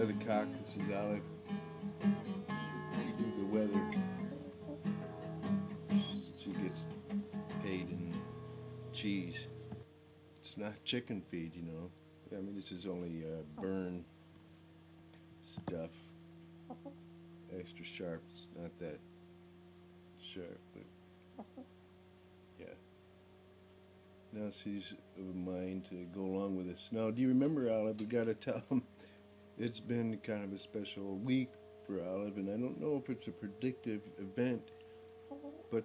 weathercock. This is Olive. She do the weather. She gets paid in cheese. It's not chicken feed, you know. I mean, this is only burn stuff. Extra sharp. It's not that sharp, but yeah. Now she's of a mind to go along with us. Now, do you remember, Olive? We got to tell them it's been kind of a special week for Olive, and I don't know if it's a predictive event, but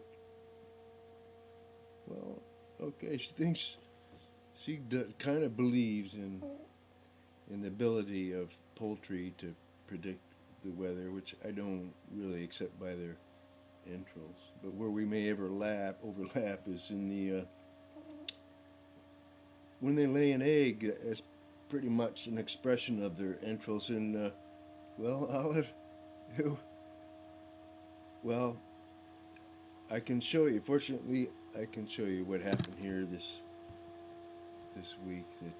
well, okay. She thinks she kind of believes in the ability of poultry to predict the weather, which I don't really accept by their entrails. But where we may overlap is in the when they lay an egg. It's pretty much an expression of their entrails. And well, Olive, well, I can show you. Fortunately, I can show you what happened here this week. That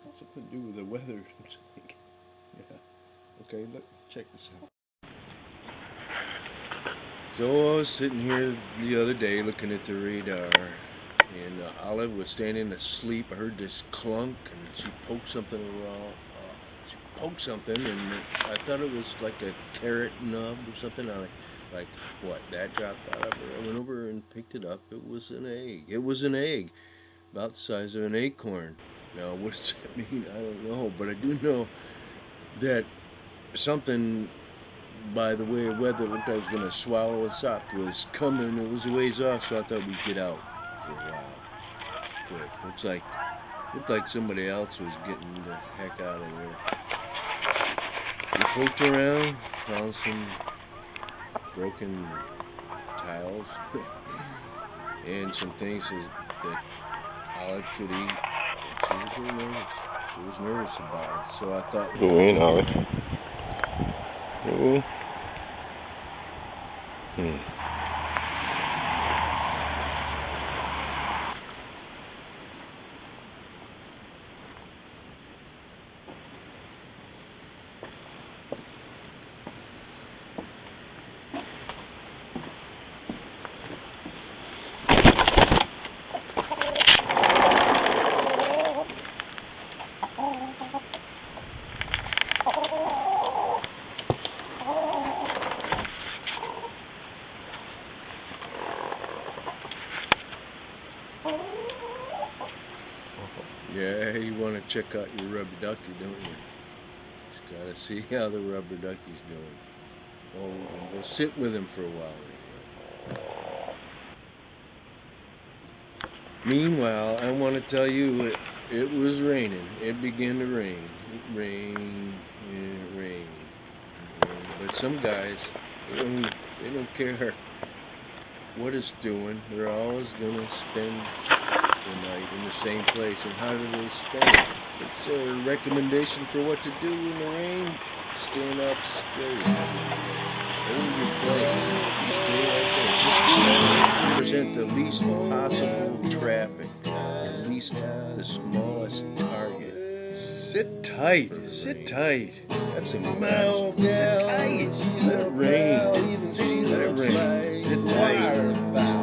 had something to do with the weather, don't you think? Yeah. Okay, look, check this out. So I was sitting here the other day looking at the radar, and Olive was standing asleep. I heard this clunk, and she poked something around. She poked something, and I thought it was like a carrot nub or something. Like, what? That dropped out of her. I went over and picked it up. It was an egg. It was an egg, about the size of an acorn. Now, what does that mean? I don't know, but I do know that something, by the way of weather, looked like it was going to swallow us up, was coming. It was a ways off, so I thought we'd get out for a while. Quick. Looked like somebody else was getting the heck out of there. We poked around, found some broken tiles and some things that Olive could eat. And she was a little nervous. She was nervous about it, so I thought. Yeah, you want to check out your rubber ducky, don't you? Just gotta see how the rubber ducky's doing. Oh, we'll sit with him for a while. Meanwhile, I want to tell you, it was raining. It began to rain. It rained. But some guys, they don't care what it's doing. They're always gonna spend the night in the same place. And how do they spend it? It's a recommendation for what to do in the rain. Stand up straight. Hold your place. Stay right there. Just present the least possible traffic. At least the smallest target. Sit tight. Sit tight. Have some mouth. Sit tight. Let it rain. Let it rain. Sit tight.